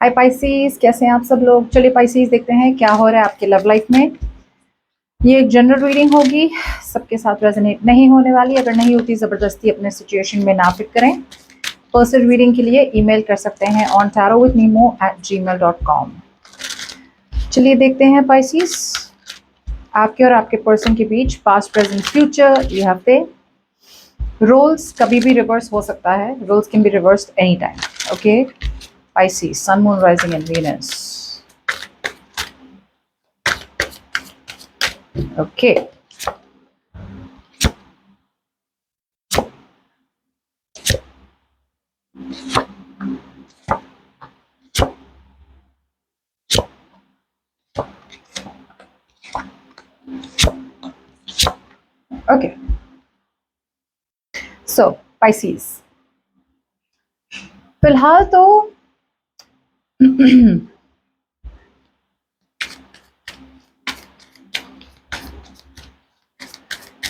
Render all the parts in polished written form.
हाय Pisces, कैसे हैं आप सब लोग। चलिए पाइसीज देखते हैं क्या हो रहा है आपके लव लाइफ में। ये एक जनरल रीडिंग होगी, सबके साथ रेजोनेट नहीं होने वाली। अगर नहीं होती ज़बरदस्ती अपने सिचुएशन में ना फिट करें। पर्सनल रीडिंग के लिए ईमेल कर सकते हैं ontarowithnemo@gmail.com। चलिए देखते हैं पाइसीज, आपके और आपके पर्सन के बीच पास्ट प्रेजेंट फ्यूचर ये हफ्ते। रोल्स कभी भी रिवर्स हो सकता है, roles can be reversed any time. Okay Pisces, Sun, Moon, Rising, and Venus. Okay. Okay. So, Pisces. फिलहाल तो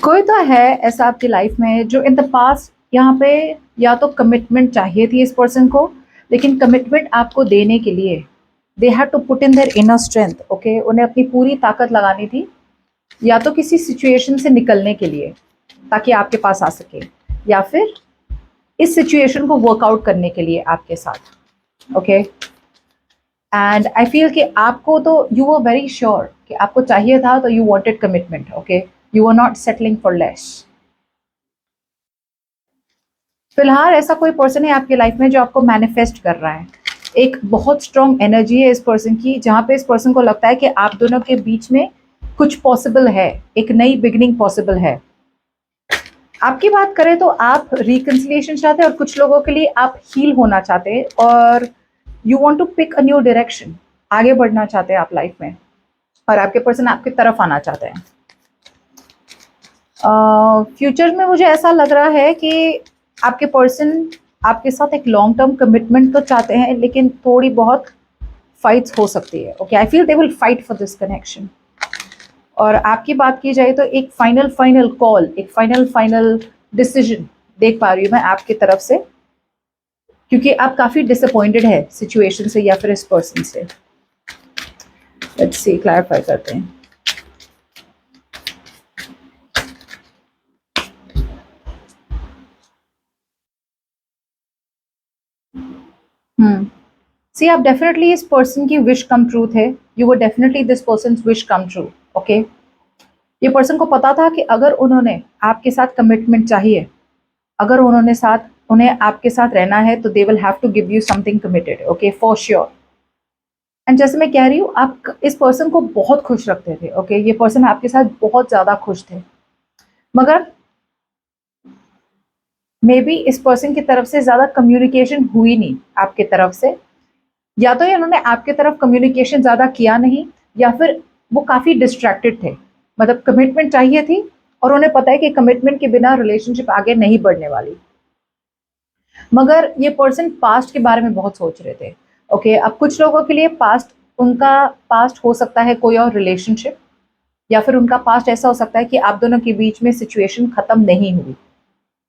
कोई तो है ऐसा आपकी लाइफ में जो इन द पास्ट यहाँ पे या तो कमिटमेंट चाहिए थी इस पर्सन को, लेकिन कमिटमेंट आपको देने के लिए they have to put in their inner strength. Okay, उन्हें अपनी पूरी ताकत लगानी थी, या तो किसी सिचुएशन से निकलने के लिए ताकि आपके पास आ सके, या फिर इस सिचुएशन को वर्कआउट करने के लिए आपके साथ। ओके, एंड आई फील कि आपको तो यू वर वेरी श्योर कि आपको चाहिए था, तो you wanted commitment. Okay, you are not settling for less. फिलहाल ऐसा कोई पर्सन है आपकी लाइफ में जो आपको मैनिफेस्ट कर रहा है। एक बहुत स्ट्रॉन्ग एनर्जी है इस पर्सन की, जहाँ पे इस पर्सन को लगता है कि आप दोनों के बीच में कुछ पॉसिबल है, एक नई बिगनिंग पॉसिबल है। आपकी बात करें तो आप रिकंसिलिएशन चाहते हैं, और कुछ लोगों के लिए आप हील होना चाहते हैं, और you want to pick a new direction. आगे बढ़ना चाहते हैं आप लाइफ में, और आपके पर्सन आपकी तरफ आना चाहते हैं। फ्यूचर में मुझे ऐसा लग रहा है कि आपके पर्सन आपके साथ एक लॉन्ग टर्म कमिटमेंट तो चाहते हैं, लेकिन थोड़ी बहुत फाइट्स हो सकती है। Okay, I feel they will fight for this connection. और आपकी बात की जाए तो एक फाइनल कॉल, एक फाइनल डिसीजन देख पा रही हूँ मैं आपकी तरफ से, क्योंकि आप काफ़ी डिसअपॉइंटेड है सिचुएशन से या फिर इस पर्सन से। लेट्स सी, क्लैरिफाई करते हैं। सी, आप डेफिनेटली इस पर्सन की विश कम ट्रू थे। You were definitely this person wish come true. Okay, ये पर्सन को पता था कि अगर उन्होंने आपके साथ कमिटमेंट चाहिए, अगर उन्हें आपके साथ रहना है, तो they will have to give you something committed. Okay, for sure. And जैसे मैं कह रही हूँ, आप इस पर्सन को बहुत खुश रखते थे। ओके, ये पर्सन आपके साथ बहुत ज़्यादा खुश थे, मगर मे बी इस पर्सन की तरफ से ज़्यादा कम्युनिकेशन हुई नहीं आपके तरफ से, या तो इन्होंने आपके तरफ कम्युनिकेशन ज़्यादा किया नहीं, या फिर वो काफ़ी डिस्ट्रैक्टेड थे। मतलब कमिटमेंट चाहिए थी, और उन्हें पता है कि कमिटमेंट के बिना रिलेशनशिप आगे नहीं बढ़ने वाली, मगर ये पर्सन पास्ट के बारे में बहुत सोच रहे थे। ओके, अब कुछ लोगों के लिए उनका पास्ट हो सकता है कोई और रिलेशनशिप, या फिर उनका पास्ट ऐसा हो सकता है कि आप दोनों के बीच में सिचुएशन खत्म नहीं हुई।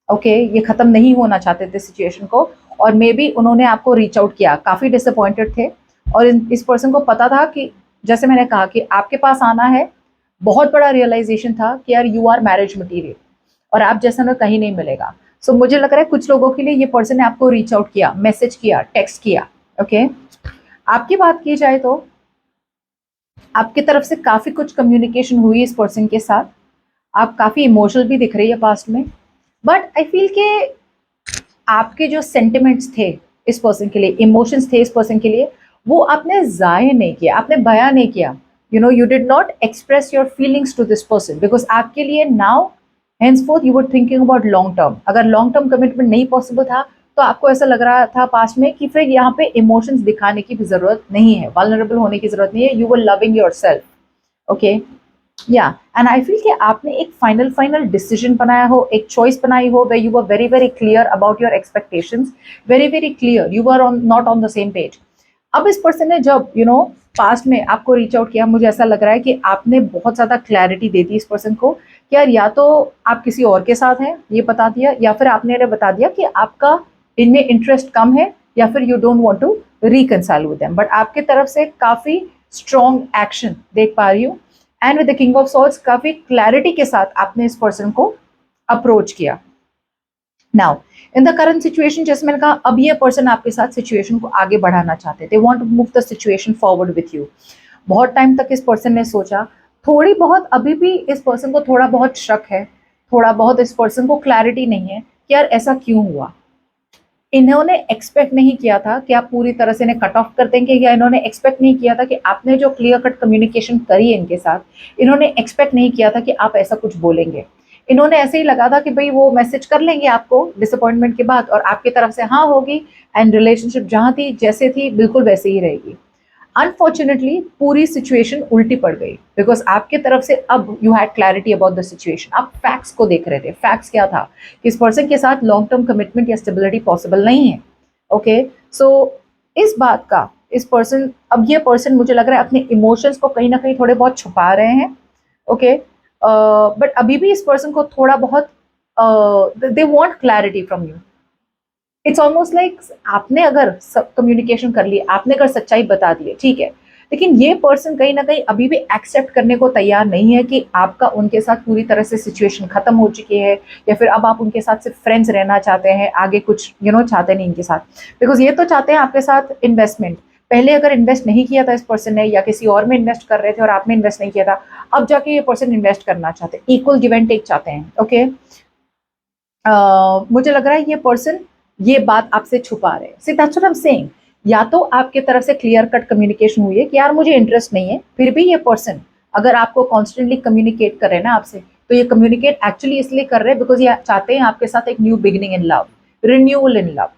ओके, ये खत्म नहीं होना चाहते थे सिचुएशन को, और मे बी उन्होंने आपको रीच आउट किया, काफ़ी डिसअपॉइंटेड थे। और इस पर्सन को पता था कि जैसे मैंने कहा कि आपके पास आना है, बहुत बड़ा रियलाइजेशन था कि यार यू आर मैरिज मटीरियल, और आप जैसा ना कहीं नहीं मिलेगा। सो मुझे लग रहा है कुछ लोगों के लिए ये पर्सन ने आपको रीच आउट किया, मैसेज किया, टेक्स्ट किया। ओके, आपकी बात की जाए तो आपकी तरफ से काफ़ी कुछ कम्युनिकेशन हुई इस पर्सन के साथ। आप काफ़ी इमोशनल भी दिख रही है पास्ट में, बट आई फील के आपके जो सेंटिमेंट्स थे इस पर्सन के लिए, इमोशंस थे इस पर्सन के लिए, वो आपने जाहिर नहीं किया, आपने बयां नहीं किया। You did not express your feelings to this person, because आपके लिए now henceforth you were thinking about long term। अगर लॉन्ग टर्म कमिटमेंट नहीं पॉसिबल था, तो आपको ऐसा लग रहा था पास्ट में कि फिर यहाँ पे इमोशंस दिखाने की भी जरूरत नहीं है, वल्नरेबल होने की जरूरत नहीं है। You were loving your self. Okay, या एंड आई फील कि आपने एक फाइनल डिसीजन बनाया हो, एक चॉइस बनाई हो, way you were very very clear about your expectations, very very clear, you were not on the same page. अब इस पर्सन ने जब पास्ट में आपको रीच आउट किया, मुझे ऐसा लग रहा है कि आपने बहुत ज़्यादा क्लैरिटी दे दी इस पर्सन को कि यार या तो आप किसी और के साथ हैं, ये बता दिया, या फिर आपने इन्हें बता दिया कि आपका इनमें इंटरेस्ट कम है, या फिर you don't want to reconcile with them, but आपके तरफ से काफी स्ट्रॉन्ग एक्शन देख पा रही हूँ। And with the king of swords काफी क्लैरिटी के साथ आपने इस पर्सन को अप्रोच किया। Now in the current situation, जैसे मैंने कहा, अब ये पर्सन आपके साथ सिचुएशन को आगे बढ़ाना चाहते थे, want to move the situation forward with you. बहुत टाइम तक इस पर्सन ने सोचा, थोड़ी बहुत अभी भी इस पर्सन को थोड़ा बहुत शक है, थोड़ा बहुत इस पर्सन को क्लैरिटी नहीं है कि यार ऐसा क्यों हुआ। इन्होंने एक्सपेक्ट नहीं किया था कि आप पूरी तरह से इन्हें कट ऑफ कर देंगे, या इन्होंने एक्सपेक्ट नहीं किया था कि आपने जो क्लियर कट कम्युनिकेशन करी इनके साथ, इन्होंने एक्सपेक्ट नहीं किया था कि आप ऐसा कुछ बोलेंगे। इन्होंने ऐसे ही लगा था कि भाई वो मैसेज कर लेंगे आपको डिसअपॉइंटमेंट के बाद और आपकी तरफ से हाँ होगी, एंड रिलेशनशिप जहां थी जैसे थी बिल्कुल वैसे ही रहेगी। अनफॉर्चुनेटली पूरी सिचुएशन उल्टी पड़ गई, बिकॉज आपके तरफ से अब you had clarity about the situation. आप फैक्ट्स को देख रहे थे। फैक्ट्स क्या था कि इस पर्सन के साथ लॉन्ग टर्म कमिटमेंट या स्टेबिलिटी पॉसिबल नहीं है। ओके, सो इस बात का इस पर्सन, अब ये पर्सन मुझे लग रहा है अपने इमोशंस को कहीं ना कहीं थोड़े बहुत छुपा रहे हैं। ओके, बट अभी भी इस पर्सन को थोड़ा बहुत they want clarity from you. It's almost like आपने अगर सब कम्युनिकेशन कर ली, आपने अगर सच्चाई बता दी है, ठीक है, लेकिन ये पर्सन कहीं ना कहीं अभी भी एक्सेप्ट करने को तैयार नहीं है कि आपका उनके साथ पूरी तरह से सिचुएशन खत्म हो चुकी है, या फिर अब आप उनके साथ सिर्फ फ्रेंड्स रहना चाहते हैं, आगे कुछ चाहते नहीं इनके साथ। बिकॉज ये तो चाहते हैं आपके साथ इन्वेस्टमेंट। पहले अगर इन्वेस्ट नहीं किया था इस पर्सन ने, या किसी और में इन्वेस्ट कर रहे थे और आपने इन्वेस्ट नहीं किया था, अब जाके ये पर्सन इन्वेस्ट करना चाहते हैं, इक्वल गिव एंड टेक चाहते हैं। ओके, मुझे लग रहा है ये पर्सन ये बात आपसे छुपा रहे हैं। See that's what I am saying. या तो आपके तरफ से क्लियर कट कम्युनिकेशन हुई है कि यार मुझे इंटरेस्ट नहीं है, फिर भी ये पर्सन अगर आपको कॉन्स्टेंटली कम्युनिकेट कर रहे हैं ना आपसे, तो ये कम्युनिकेट एक्चुअली इसलिए कर रहे हैं बिकॉज ये चाहते हैं आपके साथ एक new beginning in love, renewal in love.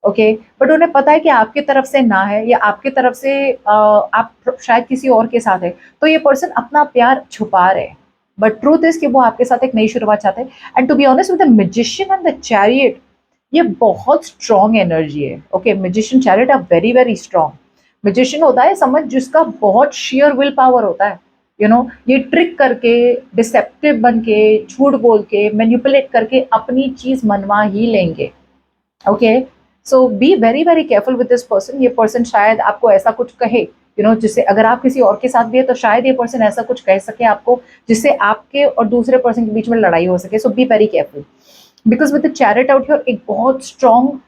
Okay, but उन्हें पता है कि आपकी तरफ से ना है, या आपकी तरफ से आप शायद किसी और के साथ है, तो ये पर्सन अपना प्यार छुपा रहे हैं। बट ट्रूथ इज कि वो आपके साथ एक नई शुरुआत चाहते हैं। And to be honest with the magician and the chariot, ये बहुत स्ट्रॉन्ग एनर्जी है। Okay, magician chariot are very very strong. Magician होता है समझ जिसका बहुत शेयर विल पावर होता है। ये ट्रिक करके, डिसेप्टिव बन के, झूठ बोल के, मैनिपुलेट करके अपनी चीज मनवा ही लेंगे। Okay, so be very very careful with this person. ये पर्सन शायद आपको ऐसा कुछ कहे, जिससे अगर आप किसी और के साथ भी है तो शायद ये पर्सन ऐसा कुछ कह सके आपको जिससे आपके और दूसरे पर्सन के बीच में लड़ाई हो सके। So be very careful, because with the chariot out here एक बहुत स्ट्रॉन्ग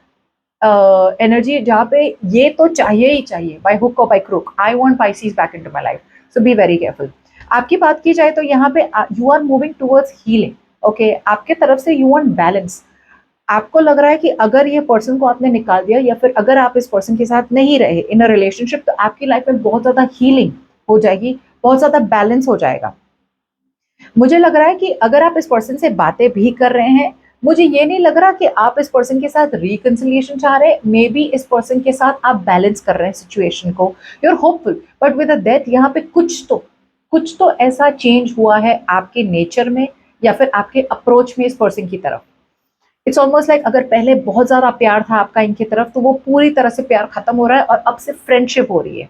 एनर्जी है जहाँ पे ये तो चाहिए ही चाहिए, बाय हुक और by crook, I want Pisces back into my life. So be very careful. आपकी बात की जाए तो यहाँ पे you are moving towards healing. Okay, आपके तरफ से यू वांट बैलेंस। आपको लग रहा है कि अगर ये पर्सन को आपने निकाल दिया, या फिर अगर आप इस पर्सन के साथ नहीं रहे इन अ रिलेशनशिप, तो आपकी लाइफ में बहुत ज्यादा हीलिंग हो जाएगी, बहुत ज्यादा बैलेंस हो जाएगा। मुझे लग रहा है कि अगर आप इस पर्सन से बातें भी कर रहे हैं, मुझे ये नहीं लग रहा कि आप इस पर्सन के साथ रिकंसिलिएशन चाह रहे हैं। मे बी इस पर्सन के साथ आप बैलेंस कर रहे हैं सिचुएशन को, you are hopeful, but with a death यहाँ पे कुछ तो ऐसा चेंज हुआ है आपके नेचर में, या फिर आपके अप्रोच में इस पर्सन की तरफ। इट्स ऑलमोस्ट लाइक अगर पहले बहुत ज्यादा प्यार था आपका इनकी तरफ, तो वो पूरी तरह से प्यार खत्म हो रहा है और अब सिर्फ फ्रेंडशिप हो रही है।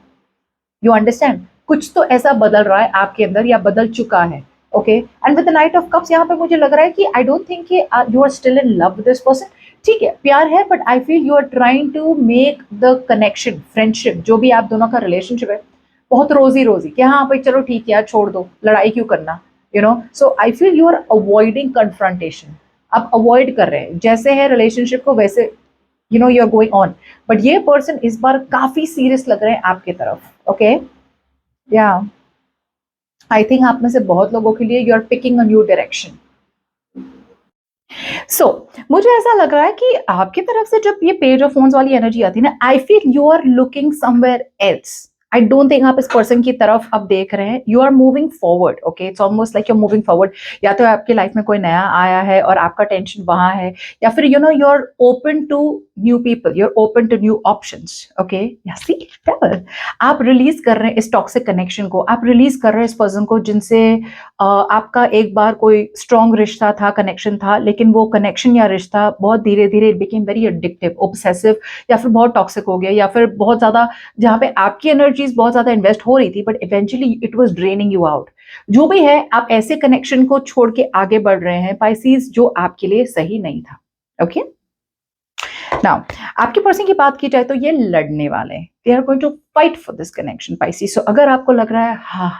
यू अंडरस्टैंड, कुछ तो ऐसा बदल रहा है आपके अंदर, या बदल चुका है। Okay, and with the knight of cups यहाँ पे मुझे लग रहा है कि I don't think you are still in love with this person. ठीक है, प्यार है, but I feel you are trying to make the connection, friendship, जो भी आप दोनों का रिलेशनशिप है, बहुत रोजी रोजी कि हाँ भाई चलो ठीक है यार, छोड़ दो, लड़ाई क्यों करना, so I feel you are avoiding confrontation. आप अवॉइड कर रहे हैं, जैसे है रिलेशनशिप को वैसे you are going on. But ये पर्सन इस बार काफी सीरियस लग रहे हैं आपके तरफ। ओके, या आई थिंक आप में से बहुत लोगों के लिए you are picking a new direction. So मुझे ऐसा लग रहा है कि आपकी तरफ से जब ये पेज ऑफ फोन्स वाली एनर्जी आती है ना, I feel you are looking somewhere else. I don't think आप इस पर्सन की तरफ अब देख रहे हैं, you are moving forward. Okay, it's almost like you are moving forward. या तो आपकी लाइफ में कोई नया आया है और आपका टेंशन वहां है, या फिर you are open to new people, you are open to new options. Okay, आप रिलीज कर रहे हैं इस टॉक्सिक कनेक्शन को, आप रिलीज कर रहे हैं इस पर्सन को जिनसे आपका एक बार कोई स्ट्रॉन्ग रिश्ता था, कनेक्शन था, लेकिन वो कनेक्शन या रिश्ता बहुत धीरे धीरे it became very addictive, obsessive, या फिर बहुत टॉक्सिक हो गया, या फिर बहुत ज्यादा जहाँ पे आपकी एनर्जीज बहुत ज्यादा इन्वेस्ट हो रही थी, but eventually it was draining you out. जो भी है, आप ऐसे कनेक्शन को छोड़ के आगे बढ़ रहे हैं पाइसीज, जो आपके लिए सही नहीं था। ओके, नाउ आपके पर्सन की बात की जाए तो ये लड़ने वाले हैं, they are going to fight for this connection pieces. So अगर आपको लग रहा है हाँ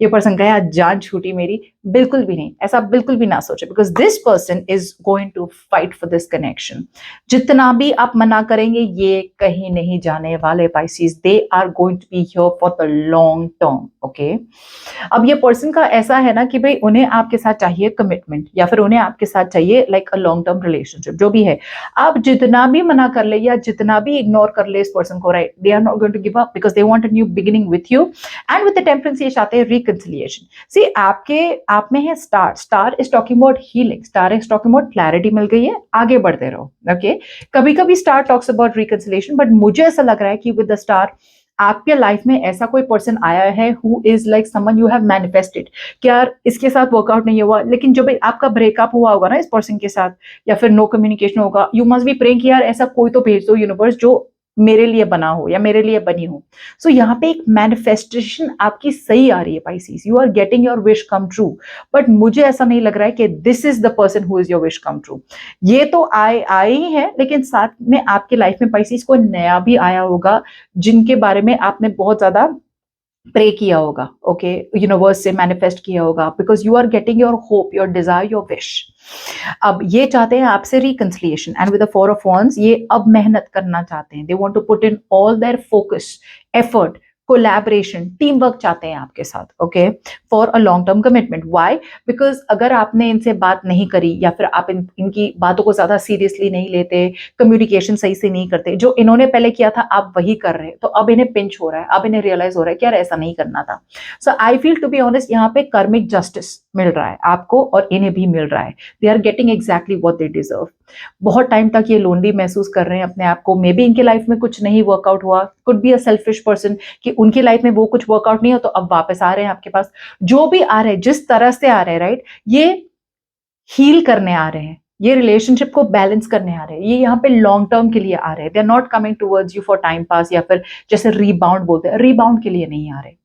ये पर्सन गया, जान छूटी मेरी, बिल्कुल भी नहीं, ऐसा बिल्कुल भी ना सोचे, because this person is going to fight for this connection. जितना भी आप मना करेंगे ये कहीं नहीं जाने वाले Pisces, they are going to be here for the long term. Okay, अब ये पर्सन का ऐसा है ना कि भाई उन्हें आपके साथ चाहिए कमिटमेंट, या फिर उन्हें आपके साथ चाहिए लाइक अ लॉन्ग टर्म रिलेशनशिप, जो भी है। आप जितना भी मना कर ले या जितना भी इग्नोर कर ले इस पर्सन को, right, they are not going to give up because they want a new beginning with you. And with the temperance ये चाहते हैं रिकंसिलिएशन। सी आपके आप में है star, star is talking about healing, star is talking about clarity मिल गई है, आगे बढ़ते रहो। ओके, कभी कभी star talks about reconciliation, but मुझे ऐसा लग रहा है कि विद द स्टार आपके लाइफ में ऐसा कोई पर्सन आया है who is like someone you have manifested कि यार इसके साथ वर्कआउट नहीं हुआ, लेकिन जो भी आपका ब्रेकअप हुआ होगा ना इस पर्सन के साथ, या फिर नो कम्युनिकेशन होगा, यू मस्ट बी प्रेइंग कि यार ऐसा कोई तो भेज दो यूनिवर्स जो मेरे लिए बना हो या मेरे लिए बनी हो। सो यहाँ पे एक मैनिफेस्टेशन आपकी सही आ रही है Pisces, you are getting your wish come true. But मुझे ऐसा नहीं लग रहा है कि this is the person who is your wish come true. ये तो आए ही है, लेकिन साथ में आपकी लाइफ में पाइसेस कोई नया भी आया होगा जिनके बारे में आपने बहुत ज्यादा प्रे किया होगा। ओके, यूनिवर्स से मैनिफेस्ट किया होगा, because you are getting your hope, your desire, your wish. अब ये चाहते हैं आपसे reconciliation, and with the four of wands ये अब मेहनत करना चाहते हैं, they want to put in all their focus, effort, collaboration, team work चाहते हैं आपके साथ। Okay, for a long term commitment. Why? Because अगर आपने इनसे बात नहीं करी या फिर आप इनकी बातों को ज्यादा सीरियसली नहीं लेते, कम्युनिकेशन सही से नहीं करते, जो इन्होंने पहले किया था आप वही कर रहे हैं, तो अब इन्हें पिंच हो रहा है, अब इन्हें रियलाइज हो रहा है कि यार ऐसा नहीं करना था। So I feel to be honest यहाँ पे कर्मिक जस्टिस मिल रहा है आपको और इन्हें भी मिल रहा है, they are getting exactly what they deserve. बहुत टाइम तक ये लोनली महसूस कर रहे हैं अपने आप को, मे बी इनके लाइफ में कुछ नहीं वर्कआउट हुआ, could be a selfish person कि उनकी लाइफ में वो कुछ वर्कआउट नहीं हो, तो अब वापस आ रहे हैं आपके पास। जो भी आ रहे हैं, जिस तरह से आ रहे हैं, राइट, ये हील करने आ रहे हैं, ये रिलेशनशिप को बैलेंस करने आ रहे हैं, ये यहाँ पे लॉन्ग टर्म के लिए आ रहे हैं, they are not coming towards you for time pass, या फिर जैसे रीबाउंड बोलते हैं, रीबाउंड के लिए नहीं आ रहे।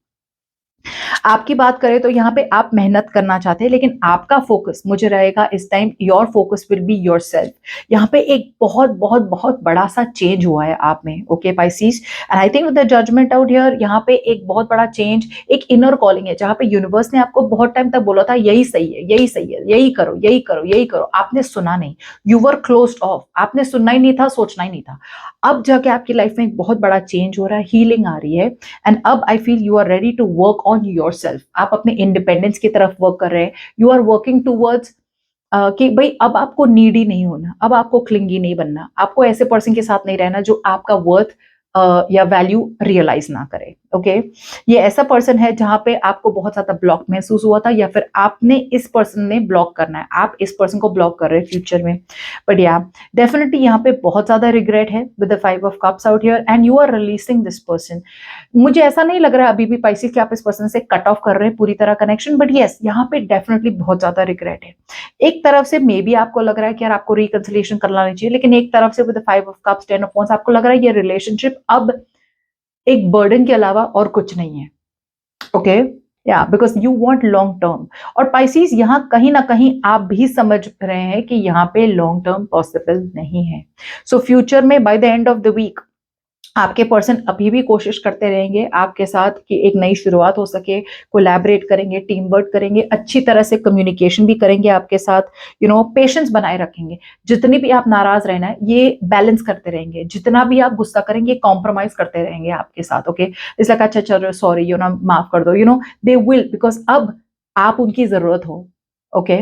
आपकी बात करें तो यहाँ पे आप मेहनत करना चाहते हैं, लेकिन आपका फोकस मुझे रहेगा इस time, your focus will be your self. यहाँ पे एक बहुत बहुत बहुत बड़ा सा चेंज हुआ है आप में। Okay Pisces, and I think the judgement out here, यहाँ पे एक बहुत बड़ा चेंज, एक इनर कॉलिंग है, जहाँ पे यूनिवर्स ने आपको बहुत टाइम तक बोला था यही सही है, यही सही है, यही करो, यही करो, यही करो, आपने सुना नहीं, यू वर क्लोज्ड ऑफ, आपने सुनना ही नहीं था, सोचना ही नहीं था। अब जाके आपकी लाइफ में एक बहुत बड़ा चेंज हो रहा है, हीलिंग आ रही है, एंड अब I feel you are ready to work on yourself. आप अपने इंडिपेंडेंस की तरफ वर्क कर रहे हैं, यू आर वर्किंग टूवर्ड्स कि भाई अब आपको नीडी नहीं होना, अब आपको क्लिंगी नहीं बनना, आपको ऐसे पर्सन के साथ नहीं रहना जो आपका वर्थ या वैल्यू रियलाइज ना करे। ओके, ये ऐसा पर्सन है जहां पे आपको बहुत ज्यादा ब्लॉक महसूस हुआ था, या फिर आपने इस पर्सन ने ब्लॉक करना है, आप इस पर्सन को ब्लॉक कर रहे हैं फ्यूचर में। बट या डेफिनेटली यहाँ पे बहुत ज्यादा रिग्रेट है with the 5 of cups out here, and you are releasing this person. मुझे ऐसा नहीं लग रहा है अभी भी पाइसेस कि आप इस पर्सन से कट ऑफ कर रहे हैं पूरी तरह कनेक्शन, बट यस यहाँ पे डेफिनेटली बहुत ज्यादा रिग्रेट है। एक तरफ से मे बी आपको लग रहा है कि यार आपको रिकंसिलिएशन कर लेनी चाहिए, लेकिन एक तरफ से with 5 of cups 10 of wands आपको लग रहा है ये रिलेशनशिप अब एक बर्डन के अलावा और कुछ नहीं है। ओके, या because you want long term, और पाइसेस यहाँ कहीं ना कहीं आप भी समझ रहे हैं कि यहाँ पे लॉन्ग टर्म पॉसिबल नहीं है। सो फ्यूचर में by the end of the week आपके पर्सन अभी भी कोशिश करते रहेंगे आपके साथ कि एक नई शुरुआत हो सके, कोलैबोरेट करेंगे, टीम वर्क करेंगे, अच्छी तरह से कम्युनिकेशन भी करेंगे आपके साथ, पेशेंस बनाए रखेंगे। जितनी भी आप नाराज रहना है ये बैलेंस करते रहेंगे, जितना भी आप गुस्सा करेंगे कॉम्प्रोमाइज करते रहेंगे आपके साथ। ओके, इसलिए अच्छा चलो सॉरी, माफ कर दो, दे विल, बिकॉज अब आप उनकी जरूरत हो। ओके,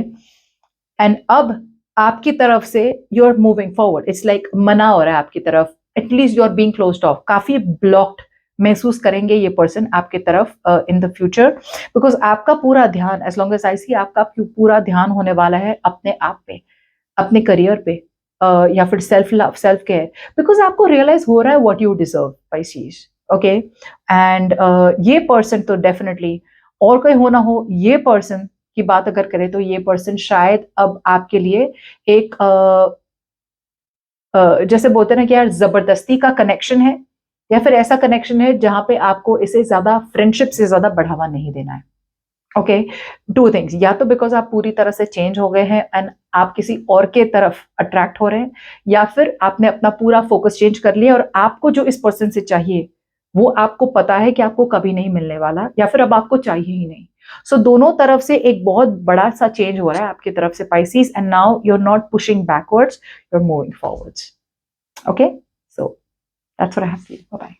एंड अब आपकी तरफ से you are moving forward, it's like मना हो रहा है आपकी तरफ, at least you are being closed off, काफी ब्लॉक्ड महसूस करेंगे ये पर्सन आपके तरफ इन द फ्यूचर, बिकॉज आपका पूरा ध्यान, एज लॉन्ग एज आई सी, आपका पूरा ध्यान होने वाला है अपने आप पे, अपने करियर पे, या फिर self love, self care, because आपको रियलाइज हो रहा है what you deserve Pisces. Okay, and ये पर्सन तो डेफिनेटली, और कोई हो ना हो, ये पर्सन की बात अगर करें तो ये पर्सन शायद अब आपके लिए एक जैसे बोलते हैं ना कि यार जबरदस्ती का कनेक्शन है, या फिर ऐसा कनेक्शन है जहां पे आपको इसे ज्यादा फ्रेंडशिप से ज्यादा बढ़ावा नहीं देना है। ओके, टू थिंग्स, या तो बिकॉज आप पूरी तरह से चेंज हो गए हैं एंड आप किसी और के तरफ अट्रैक्ट हो रहे हैं, या फिर आपने अपना पूरा फोकस चेंज कर लिया और आपको जो इस पर्सन से चाहिए वो आपको पता है कि आपको कभी नहीं मिलने वाला, या फिर अब आपको चाहिए ही नहीं। सो दोनों तरफ से एक बहुत बड़ा सा चेंज हो रहा है आपकी तरफ से Pisces, and now you are not pushing backwards, you are moving forwards. Okay, so that's what I have for you. Bye bye.